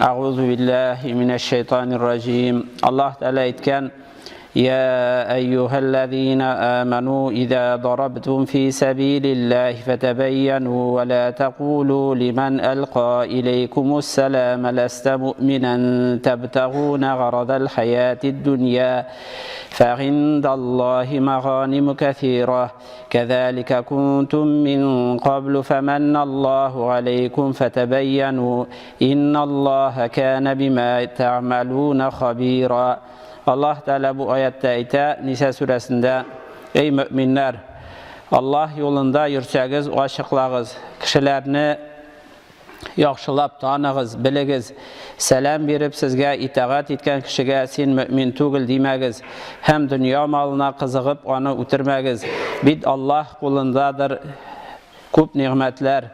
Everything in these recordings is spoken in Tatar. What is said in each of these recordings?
Euzu billahi mineşşeytanirracim. Allah Teala aytgan: Ya eyyuhellezine amenu iza darabtum fi sabilillahi fetebeyyenu ve la taqulu limen elqa ileykumus selam leste mu'minen tebtagûne garadal hayatid dunya فَعِنْدَ اللّٰهِ مَغَانِمُ كَثِيرًا كَذَٰلِكَ كُنْتُمْ مِنْ قَبْلُ فَمَنَّ اللّٰهُ عَلَيْكُمْ فَتَبَيَّنُوا اِنَّ اللّٰهَ كَانَ بِمَا تَعْمَلُونَ خَب۪يرًا. Allah Teala bu ayette ayta Nisa suresinde: Ey müminler! Allah yolunda yürüsəgiz, aşıqlağız, kişilerini yaxşılap tanığız, biligiz. Selam verip sizge itaat etken kişiге sen mümin tugil demegiz. Hem dünya malına kızıgıp onu utirmegiz. Bid Allah kulundadır köp nimetler.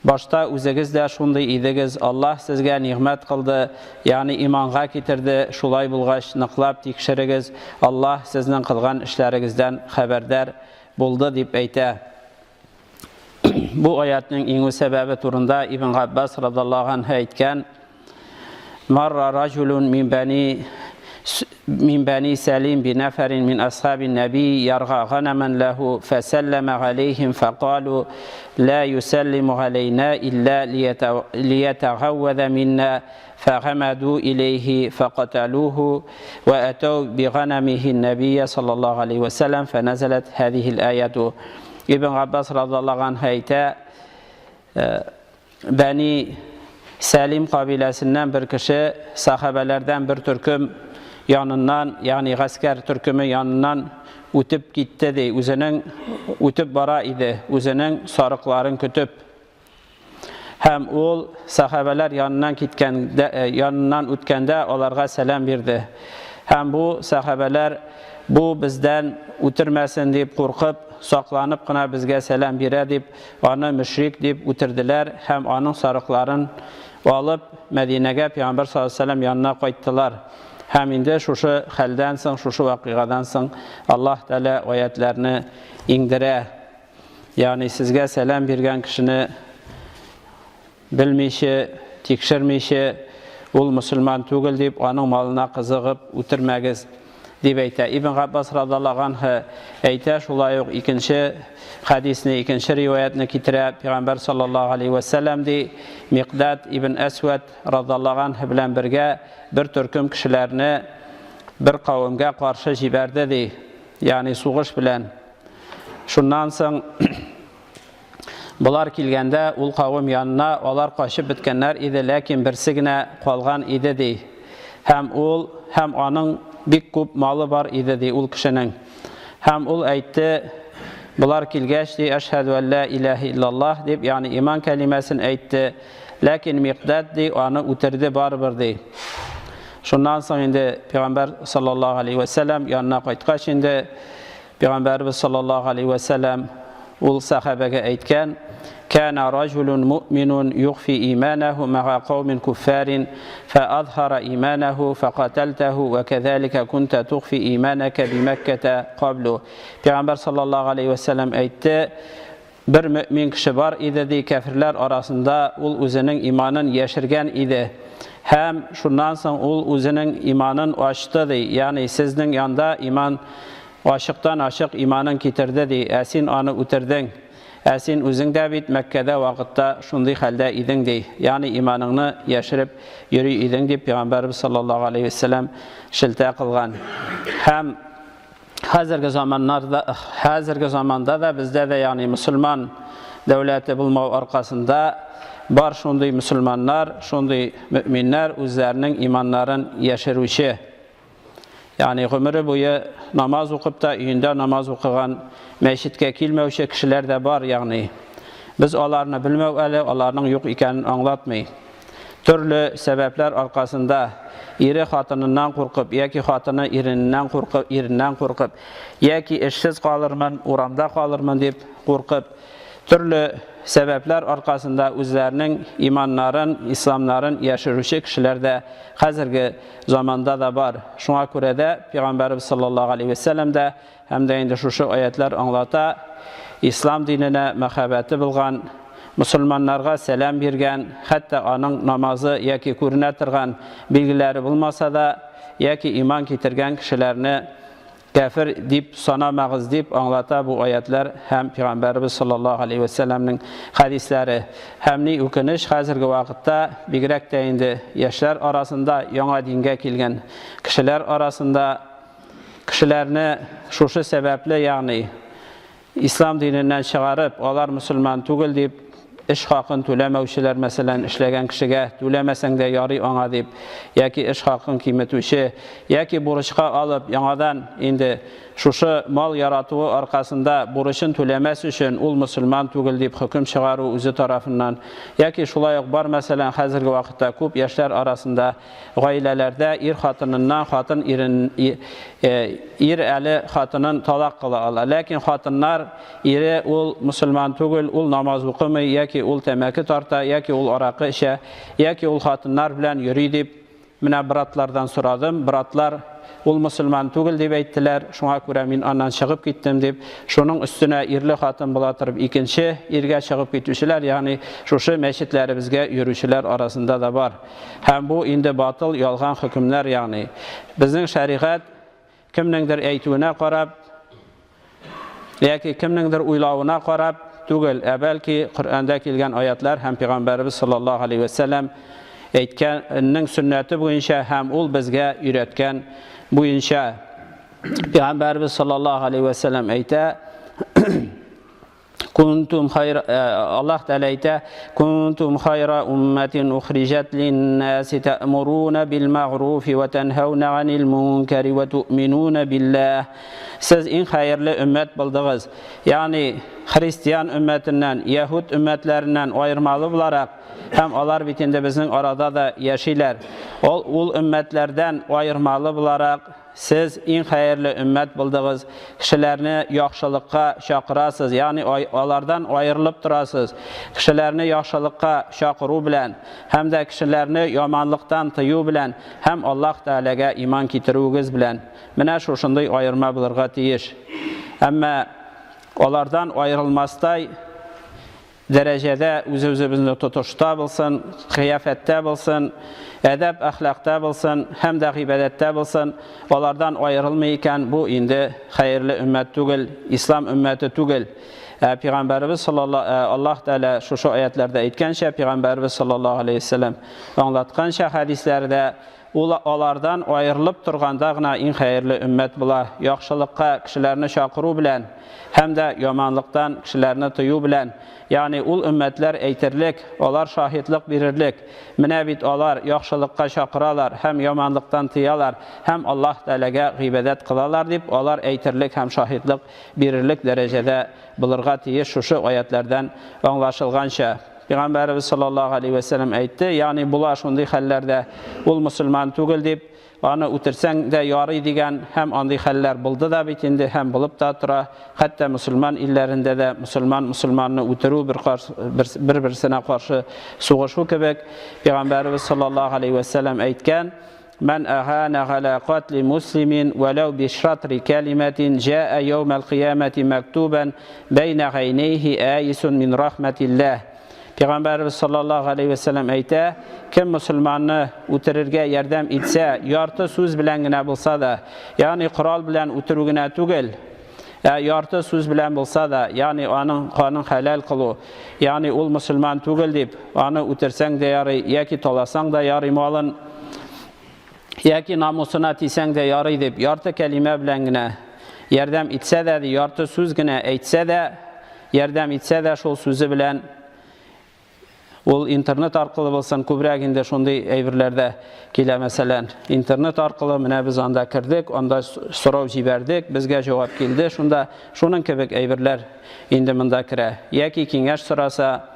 Başta özügiz de şunday idigiz. Allah sizge nimet kıldı, yani imanğa getirdi. Şulay bulgaç nıqlap tekşirigiz. Allah sizden kılgan işlerigizden haberdar buldu deyip ayta. Bu ayetinin iniş sebebi turunda İbn Abbas radıyallahu anh aytgan: Marra raculun min bani Salim bi neferin min ashabin nebi yarga ganaman lahu feselleme aleyhim faqalu la yusallimu aleyna illa liyetagavveze minna فغمدوا إليه فقتلوه وأتوا بغنمه النبي صلى الله عليه وسلم فنزلت هذه الآية. İbn Abbas radıyallahu anh ayta, Bani Salim kabilesinden bir kişi sahabelerden bir türküm yanından, yani asker türkümü yanından ötüp gitti de, özünün ötüp bara idi, özünün sarıkların kütüp. Hem ol sahabeler yanından ötkende onlarga selam verdi. Hem bu sahabeler bu bizden ötürmesin deyip korkup, saklanıp kına bizge selam bire deyip, onu müşrik deyip ötürdüler. Hem onun sarıklarını alıp Medine'ye Peygamber sallallahu aleyhi ve sellem yanına koydular. Hem indi şuşu halden soň, şuşu vakigadan soň Allah Teala ayetlerini indire. Yani sizge selam bergen kişini bilmeyişi, tekşirmeyişi, ol Müslüman tugil deyip, onun malına kızıgıp ötürmegiz deyip ayta. İbn Abbas radıyallahu anh ayta, şulay ikinci hadisini, ikinci rivayetini kitire Peygamber sallallahu aleyhi ve sellem di Miqdad ibn Esved radıyallahu anh bilen birge bir türküm kişilerini bir kavimge karşı jiberdi di, yani suğuş bilen. Şundan soň bular kilgende ul kavim yanına olar kaçıp bitkenler idi, lakin birsigine kalgan idi di. Hem ul hem onun bir köp malı var idi di ul kişinin. Hem ul aytdı, bular kilgeç di eşhedü en la ilahe illallah deyip, yani iman kelimesini aytdı. Lakin Miqdad di onu ötürdü barbar di. Şundan soň indi Peygamber sallallahu aleyhi ve sellem yanına qaytgaç indi Peygamberimiz sallallahu aleyhi ve sellem ul sahabege aytgan: Kana rajulun mu'minun yukhfi imanahu ma'a qawmin kuffarin fa'azhara imanahu faqataltahu ve kezalika kunta tukhfi imanaka bi Mekke'te qablu. Peygamber sallallahu aleyhi ve sellem aytdı: Bir mümin kişi var idi di, kafirler arasında ul özünün imanını yaşırgan idi. Hem şundan soň ul özünün imanını açtı di, yani sizning yanda iman aşıktan aşık imanın getirdi di, esin onu ötürdün. Esin özüngde bit Mekke'de vakitte şunday halde idin di, yani imanını yaşırıp yürü idin di Peygamberimiz sallallahu aleyhi ve sellem şilte kılgan. Hem hazırki zamanda da bizde de, yani Müslüman devleti bulma arkasında var şunday Müslümanlar, şunday müminler özlerinin imanların yaşırışı. Yani ömrü boyu namaz okup da üyünde namaz okugan, meşitke kilmevşi kişiler de var yani. Biz onlarını bilmev, onlarının yok ikenini anlatmayı. Türlü sebepler arkasında iri hatınından korkup, yaki hatını irinden korkup, yaki işsiz kalırmın, uramda kalırmın deyip korkup, türlü sebepler arkasında özlerinin imanların, İslamların yaşırışı kişiler de hazırki zamanda da var. Şuna göre de Peygamberimiz sallallahu aleyhi ve sellem de hem de indi şu ayetler anlata, İslam dinine mehabeti bulgan musulmanlarga selam bergen, hatta anın namazı yaki көрінә торган bilgileri bulmasa da, yaki iman getirgen kişilerini kafir deyip sanamağız deyip anlata bu ayetler hem Peygamberimiz sallallahu aleyhi ve sellem'nin hadisleri hem ni ukunish hazırki vakitte bigrek deyindi yaşlar arasında yana dinge kelgen kişiler arasında kişilerini şuşu sebeple yani İslam dininden çıkarıp olar Müslüman tugul deyip iş hakkını tölemevçiler mesela işlegen kişiye tölemesen de yarı ona deyip yaki iş hakkını kıymetuşi yaki buruşka alıp yanadan indi şuşu mal yaratığı arkasında buruşun tölemesi için ul Müslüman tugul deyip hüküm çıkarı üzü tarafından yaki şulayık var mesela hazırki vakitte kup yaşlar arasında gailelerde ir hatınından hatın ir eli hatının talak kılı ala lakin hatınlar iri ul Müslüman tugul ul namaz okumu yaki ul temaki tarta yaki ul araqı işe yaki ul hatınlar bilen yürü deyip mine bıratlardan soradım bıratlar ul Müslüman tugul deyip ettiler şuna göre min andan çıkıp gittim deyip şunun üstüne irli hatın bulatırıp ikinci irge çıkıp gitmişler yani şuşu meşitlerimizge yürüyüşler arasında da var hem bu indi batıl yalgan hükümler yani bizim şeriat kimningdir eytuğuna qarab yaki kimningdir uylavına qarab tugul belki Kur'an'da kelgan ayetler hem Peygamberimiz sallallahu aleyhi ve sellem aytganning sünneti boyunca hem ul bizga öğretken boyunca Peygamberimiz sallallahu aleyhi ve sellem ayta kuntum hayra Allah Teala ayta kuntum hayra ummetin ukhrijat lin-nasi ta'muruna bil ma'ruf ve tenhauna 'anil munkari ve tu'minuna billah siz en hayırlı ümmet buldunuz yani Hristiyan ümmetinden Yahud ümmetlerinden ayırmalı olarak hem onlar bitinde bizim arada da yaşaylar ol ümmetlerden ayırmalı olarak siz en hayırlı ümmet buldunuz kişilerini yaxşılıkka şakırasız yani onlardan ayrılıp durasız kişilerini yaxşılıkka şakırı bilen hem de kişilerini yamanlıktan tıyu bilen hem Allah Teala'ga iman getirüğüz bilen mine şuşunday ayırma bilirga tiyiş ama onlardan ayrılmastay derecede özümüzü tutuşta bilsin, kıyafette bilsin, edep ahlakta bilsin, hem de ibadette bilsin. Onlardan ayrılmayken bu indi hayırlı ümmet tugul, İslam ümmeti tugul. Peygamberimiz sallallahu Allah Teala şu ayetlerde aytgancha Peygamberimiz sallallahu aleyhi ve sellem anlatgancha hadislerde onlardan ayrılıp turganda en hayırlı ümmet bula. Yaxşılıkka kişilerini şakırı bilen hem de yamanlıktan kişilerini tıyu bilen yani ul ümmetler eytirlik, olar şahitlik verirlik. Minebit olar yaxşılıkka şakıralar, hem yamanlıktan tıyalar, hem Allah Teala'ga gıbedet kılalar deyip olar eytirlik hem şahitlik verirlik derecede bulurga tiyiş şu ayetlerden anlaşılgança. Peygamberimiz sallallahu aleyhi ve sellem aytdı. Yani bular şunday hallerde ul Müslüman tugul deyip onu utirsen de yarı degen hem anday haller buldu da bitindi hem bulup da tura. Hatta Müslüman illerinde de Müslümanını utiru birbirine karşı soğuşu kebek. Peygamberimiz sallallahu aleyhi ve sellem aytgan men ahana ala qatli muslimin velev bi şatri kelimetin jaa yevmel kıyameti mektuben beyne gayneyhi ayisun min rahmetillah. Peygamberimiz sallallahu aleyhi ve sellem ayta kim Müslümanını utirirge yardım etse yartı söz bilen gine bulsa da yani kural bilen utirugine tugul yartı söz bilen bulsa da yani onun kanun halal kılı yani ul Müslüman tugul deyip onu utirsen de yarı yaki tolasan da yarı malın yaki namusuna tiysen de yarı deyip yartı kelime bilen gine yardım etse de yartı söz gine etse de yardım etse de şol sözü bilen ol internet arqılı bolsan köbrəgində şunday əybirlərdə kile məsələn internet arqılı mənə biz anda kirdik, onda sorav jiberdik, bizga cavab keldi. Şunda şunun kebek əybirlər indi mında kirə. Yaki kengaş sorasa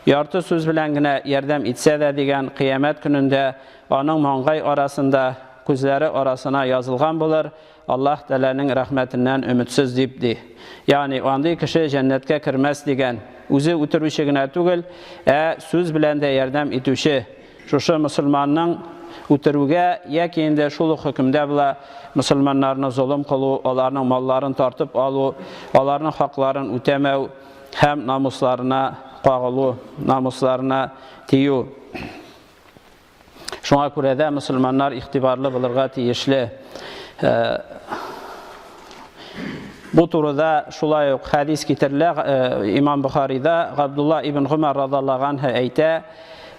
yartı söz bilen gine yardım etse de degen kıyamet gününde onun mangay arasında gözleri arasına yazılgan bulur. Allah Teala'nın rahmetinden ümitsiz deyipdi. Yani anday kişi cennetke kirmez degen özü uturuşigine tugul söz bilen de yardım etüşi şu Müslümanın uturuga yakinde şuluk hükümde bula Müslümanlarına zulüm kılı, onların mallarını tartıp alı, onların haklarını ötemev hem namuslarına qagılу, namuslarına tiyu. Şuna görə də müsəlmanlar ixtibarlı bulurğa tiyişli. Bu turda şulay yox hadis getirilir İmam Buxarida Abdullah ibn Umar radallahu anh aytə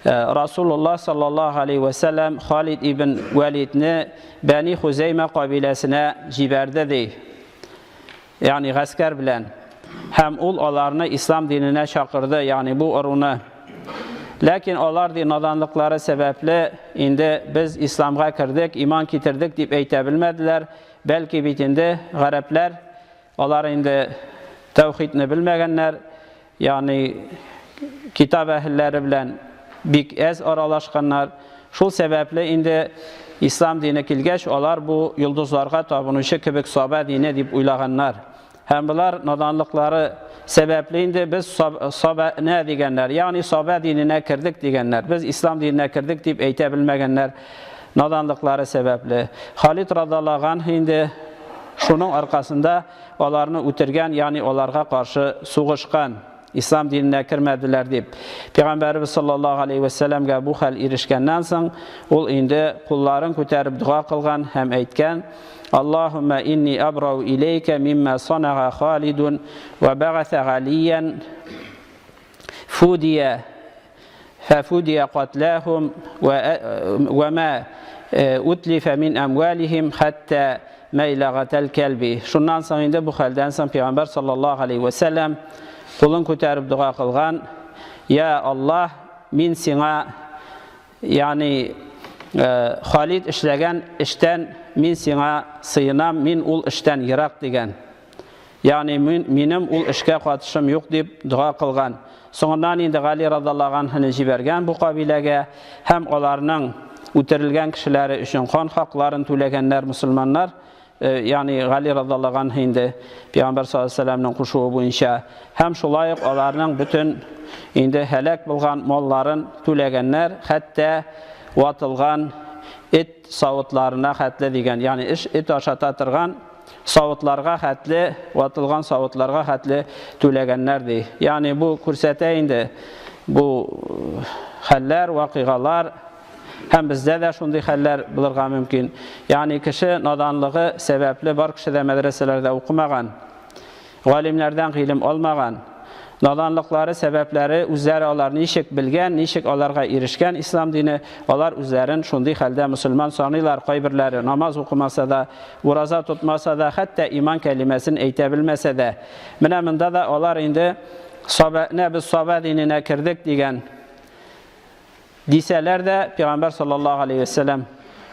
Rasulullah sallallahu aleyhi ve sellem Halid ibn Velidni Bəni Xuzeymə qabiləsinə ciberdə deyil. Yani ғəskər bilən. Həm onlarını İslam dinine çağırdı, yani bu urunu. Lakin onlar nadanlıkları səbəbli indi biz İslam'a kirdik, iman getirdik deyib eytə bilmədilər. Belki bitindi Qarablar, onlar indi tevhidini bilməyənlər, yani kitab əhilləri bilən bik ez aralaşqanlar. Şul səbəbli indi İslam dini kilgəş, onlar bu yıldızlarga tabunuşu kibik sabə dini deyib uylağanlar. Hem bunlar nadanlıkları səbəbli indi biz sabə nə deyənlər, yani sabə dininə kirdik deyənlər, biz İslam dininə kirdik deyib eytə bilməyənlər nadanlıkları səbəbli. Halid radallahu anh indi şunun arkasında onlarını utirgən, yani onlarga karşı suğuşqan, İslam dininə kirmədilər deyib. Peyğəmbərimiz sallallahu aleyhi ve sellem'ə bu xəl irişkəndən soň ol indi qulların kötərib dua qılğan, həm eytkən Allahümme inni abrau ileyke mimma sana'a Halidun ve ba'atha Aliyan fudiya fefudiya qatlahum ve ma utlife min amwalihim hatta meylagatel kelbi. Şundan soň indi bu xəldən soň Peyğəmbər sallallahu aleyhi ve sellem qulun kötərib dua qılğan, ya Allah, min sina, yani Halid işləgən işdən min sina sıyınam, min ul işdən yıraq degen. Yani minim ul işə qatışım yox deyib dua qılğan. Sonradan indi Ali radallahu anh'ını jibergən bu qabiləgə, həm onlarının ötürülgən kişiləri üçün qan haqlarını tüləgənlər müsəlmanlar, yani Ali radallahu anh indi Peyğəmbər sallallahu aleyhi ve sellem'nin quşuğu bu inşa, həm şulayıq onlarının bütün indi hələk bulğan molların tüləgənlər, hətta vatılğan et savutlarına xətli degen, yani et aşatatırğan savutlarga xətli, vatılğan savutlarga xətli tüləgənlərdir. Yani bu kürsətə indi bu xəllər, vaqiğalar, hem bizdə də şunday xəllər bilirğa mümkün. Yani kişi nadanlığı səbəbli var kişi də mədrəsələrdə oxumağan, alimlərdən ilim olmağan, nadanlıqları, səbəbləri üzəri onlar nişik bilgən, nişik onlarga irişkən İslam dini, onlar üzərin şunday xəldə müsəlman sanıylar, qaybirləri namaz oxumasa da, uraza tutmasa da, hətta iman kəliməsini eytə bilməsə də, minəmində də onlar indi nə biz sabə dininə kirdik degen desələr də Peyğəmbər sallallahu aleyhi ve sellem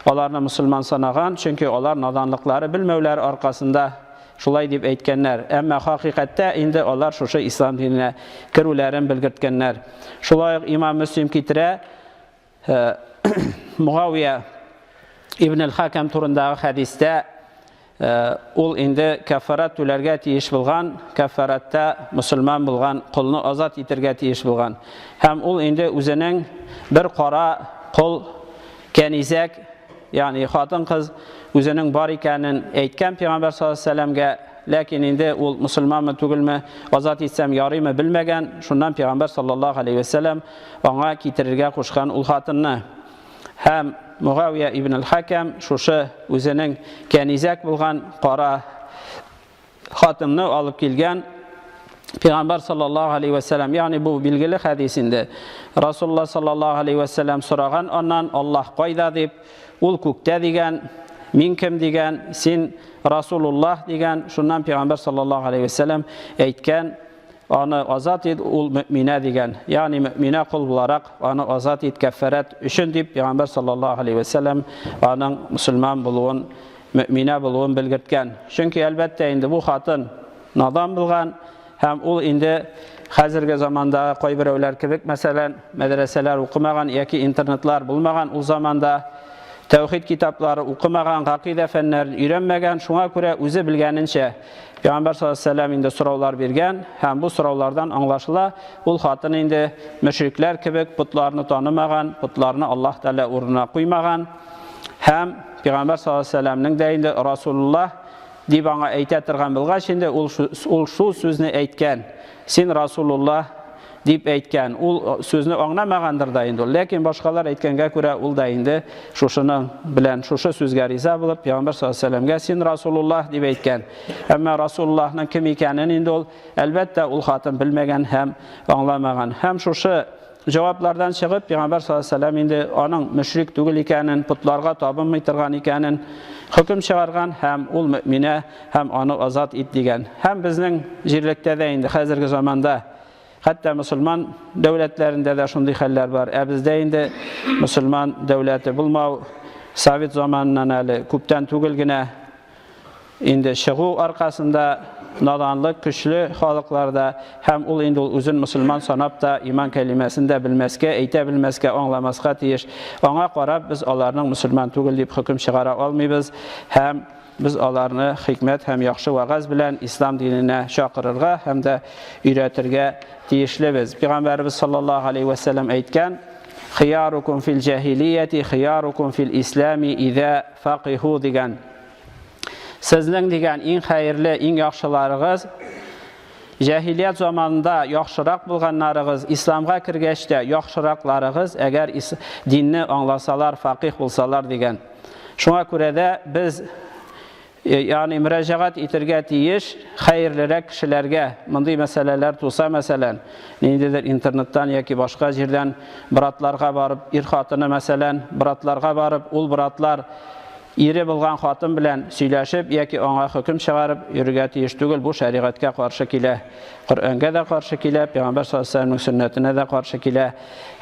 onlarını müsəlman sanağan, çünki onlar nadanlıqları bilməvlər arqasında şulay deyib eytkənlər. Əmmə haqiqətdə indi onlar şuşa İslam dininə kirülərin bilgirtkənlər. Şulayıq İmam Müslim kitirə Muaviyə İbn-i Hakəm turundağı hədistə ol indi kəffarat tülərgə tiyiş bilğan, kəffaratda müsəlman bilğan, qulunu azad itirgə tiyiş bilğan. Həm ol indi üzünün bir qara qul kənizək, yani xatın qız özünün bar ikənin eytkən Peyğəmbər sallallahu aleyhi ve sellem'ə, lakin indi ol müsəlman mı tügülmü, azad etsəm yarı mı bilməgən, şundan Peyğəmbər sallallahu aleyhi ve sellem ona kitirirgə qoşqan ol xatınını. Həm Muaviyə ibn-i Hakəm şuşu özünün kənizək bulğan qara xatınını alıp gelgən Peyğəmbər sallallahu aleyhi ve sellem, yani bu bilgili hədisində Rasulullah sallallahu aleyhi ve sellem sorağan, ondan Allah qayda deyib, ol kukdə degen, min kim degen, sen Rasulullah degen, şundan Peyğəmbər sallallahu aleyhi ve sellem eytkən, onu azat et, ol müminə degen, yani müminə qul bularaq onu azat et kəffərət üçün deyib Peyğəmbər sallallahu aleyhi ve sellem onun müsəlman buluğun, müminə buluğun bilgirtkən. Çünki əlbəttə indi bu xatın nadan bilğan, həm ol indi hazırki zamanda qoy birəvlər kibik, məsələn, mədrəsələr oxumağan, yəki internetlər bulmağan, o zamanda tevhid kitapları okumağan, aqidə fənlərini öyrənməgən, şuna görə özü bilgəninçə Peyğəmbər sallallahu aleyhi ve sellem indi soravlar vergən, həm bu soravlardan anlaşıla, ol xatın indi müşriklər kibik putlarını tanımağan, putlarını Allah Teala uğruna qoymağan, həm Peyğəmbər sallallahu aleyhi ve sellem'nin də indi Rasulullah deyib ana eytətirğən bilğaç, indi ol şu sözünü eytkən, sen Rasulullah дип әйткән. Ул сүзне аңламагандыр да инде. Ләкин башкалар әйткәнгә күрә ул да инде шушының белән шушы сүзгә риза булып, Пәйгамбер саллаллаһу алейһи ва сәлләмгә син Расулуллаһ дип әйткән. Әмма Расулуллаһның кем икәнен инде ул әлбәттә ул хатын белмәгән һәм аңламаган. Һәм шушы җаваплардан чыгып, Пәйгамбер саллаллаһу алейһи ва сәлләм инде аның мөшрик түгел икәнен, путларга табынмый торган икәнен хөкем чыгарган һәм ул мөэминә һәм аны азат ит дигән. Һәм безнең җирлектә дә инде хәзерге заманда хәтта мусульман дәүләтләрендә дә шундый хәлләр бар. Ә бездә инде мусульман дәүләте булмау Совет заманынан әле күптән түгел генә инде чыгу аркасында наданлык көчле халыкларда һәм ул инде үзен мусульман санап та иман кәлимәсен дә белмәскә, әйтә белмәскә, аңламаска тиеш. Аңа карап без аларның мусульман түгел дип хөкем чыгара алмыйбыз һәм biz аларны хикмәт һәм яхшы вагаз белән ислам диненә чакырырга һәм дә өйрәтергә тиешлебез. Пәйгамбәрбез саллаллаһу алейһи ва сәлләм әйткән: "Хиярукум фил җахилияти, хиярукум фил ислами иза фақиху" дигән. Сезнең дигән иң хәерле, иң яхшыларыгыз җаһилият заманында яхшырак булганнарыгыз, исламга кергәч тә яхшыракларыгыз, әгәр динне аңласалар, фақих булсалар дигән. Шуңа күрә дә без yani мөрәҗәгать итәргә тиеш хәерлерәк кешеләргә. Мондый мәсьәләләр туса, мәсәлән, ниндидер интернеттан яки башка җирдән братларга барып, ир хатыны мәсәлән, братларга барып, ул братлар ире булган хатын белән сөйләшеп яки аңа хөкем чыгарып йөрергә тиеш түгел. Бу шәригатькә каршы килә. Коръәнгә дә каршы килә, Пәйгамбер саллаллаһу алейһи ва сәлләмнең сөннәтенә дә каршы килә.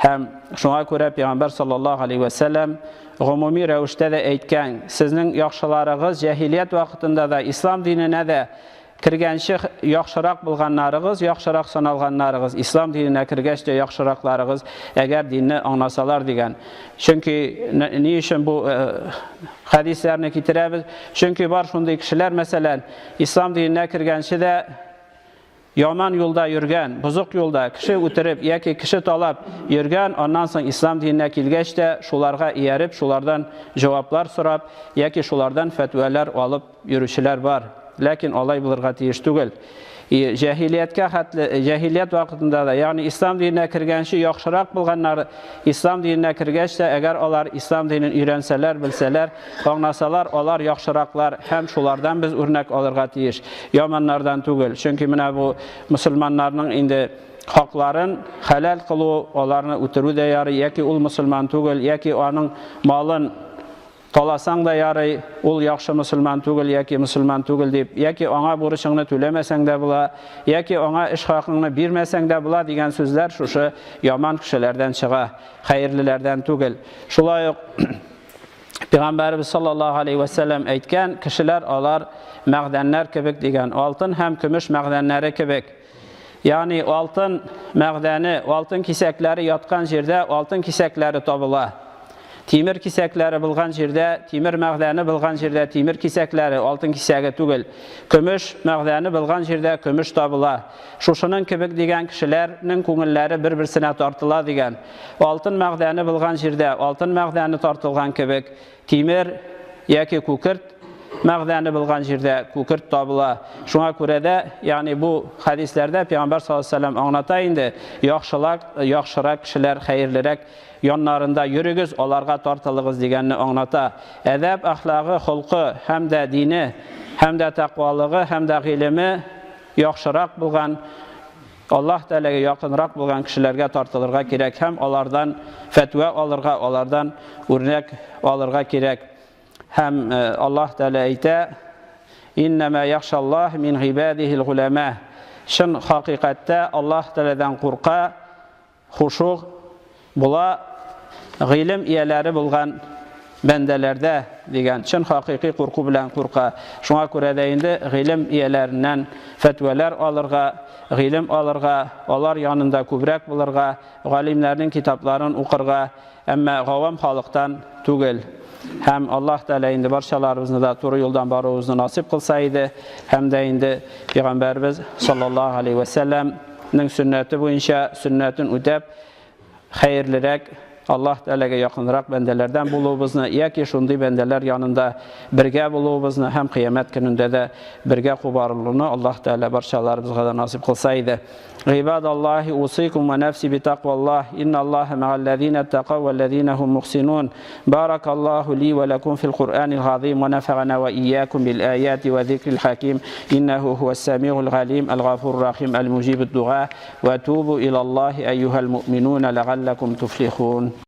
Һәм шуңа күрә Пәйгамбер саллаллаһу алейһи ва сәлләм гомуми рәвештә дә әйткән: "Сезнең яхшыларыгыз җаһилият вакытында да ислам диненә дә кергәнче яхшырак булганнарыгыз, яхшырак саналганнарыгыз, ислам диненә кергәч тә яхшыракларыгыз, әгәр динне аңласалар" дигән. Чөнки ни өчен бу хәдисләрне китерәбез? Чөнки бар шундый кешеләр, мәсәлән, ислам диненә кергәнче дә яман юлда йөргән, бузык юлда кеше үтереп яки кеше талап йөргән, аннан соң ислам диненә килгәч тә шуларга ияреп, шулардан җаваплар сорап яки шулардан фәтвәләр алып йөрүчеләр бар. Ләкин алай булырга тиеш түгел. Җаһилияткә хәтле, җаһилият вакытында да, ягъни ислам диненә кергәнче яхшырак булганнар, ислам диненә кергәч тә әгәр алар ислам динен өйрәнсәләр, белсәләр, аңласалар, алар яхшыраклар һәм шулардан без үрнәк алырга тиеш. Яманнардан түгел. Чөнки менә бу мусульманнарның инде хакларын хәлал кылу, аларны үтерү дә ярый, яки ул мусульман түгел, яки аның малын таласаң да ярый, ул яхшы мусульман түгел яки мусульман түгел дип, яки аңа бурычыңны түләмәсәң дә була, яки аңа эш хакыңны бирмәсәң дә була дигән сүзләр шушы яман кешеләрдән чыга, хәерлеләрдән түгел. Шулай ук Пәйгамбәрбез саллаллаһу алейһи ва сәлләм әйткән: "Кешеләр алар мәгъдәннәр кебек" дигән, алтын һәм көмеш мәгъдәннәре кебек. Ягъни алтын мәгъдәне, алтын кисәкләре яткан җирдә алтын кисәкләре табыла. Тимер кисәкләре булган җирдә, тимер мәгъдәне булган җирдә тимер кисәкләре, алтын кисәге түгел. Көмеш мәгъдәне булган җирдә көмеш табыла. Шушының кебек дигән кешеләрнең күңелләре бер-берсенә тартыла дигән. Алтын мәгъдәне булган җирдә алтын мәгъдәне тартылган кебек, тимер яки күкерт мәгъдәне булган җирдә күкерт табыла. Шуңа күрә дә, ягъни бу хәдисләрдә Пәйгамбер саллаллаһу алейһи ва сәлләм аңлата инде: яхшырак кешеләр, хәерлерәк яннарында йөрегез, аларга тартылыгыз дигәнне аңлата. Әдәп, әхлагы, холкы һәм дә дине, һәм дә тақвалыгы, һәм дә гыйлеме яхшырак булган, Аллаһ Тәгаләгә якынрак булган кешеләргә тартылырга кирәк һәм алардан фәтва алырга, алардан үрнәк алырга кирәк. Һәм Аллаһ Тәгалә әйтә: "Иннама яхшаллаһ мин гибадихил гулама." Шын хакыйкатьтә Аллаһ Тәгаләдән курка, хушук була гыйлем ияләре булган бәндәләрдә дигән. Чын хакыйкый курку белән курка. Шуңа күрә дә инде гыйлем ияләреннән фәтвәләр алырга, гыйлем алырга, алар янында күбрәк булырга, галимнәрнең китапларын укырга, әмма гавам халыктан түгел. Һәм Аллаһ Тәгалә инде барчаларыбызны да туры юлдан баруыбызны насип кылса иде, һәм дә инде Пәйгамбәрбез саллаллаһу алейһи ва сәлләмнең сөннәте буенча сөннәтен үтәп, хәерлерәк, Allah Teala'ga yakınıraq bəndelərdən bulubuzunu, ki şunday bəndələr yanında birgə bulubuzunu, həm qiyamət günündə də birgə qubarlığını Allah Teala barşalarımızға da nasip qılsaydı. İbadallahi usikum ve nefsi bi taqvallah. İnnallaha ma'allezine taqav vellezine hum muhsinun. Barakallahu li ve lekum fil Kur'anil azim ve nefa'ana ve iyyakum bil ayati ve zikril hakim. İnnehu huves semi'ul alim, el-gafurur rahim, el-mujibud du'a ve tubu ilallahi eyyuhel mu'minun leallekum tuflihun.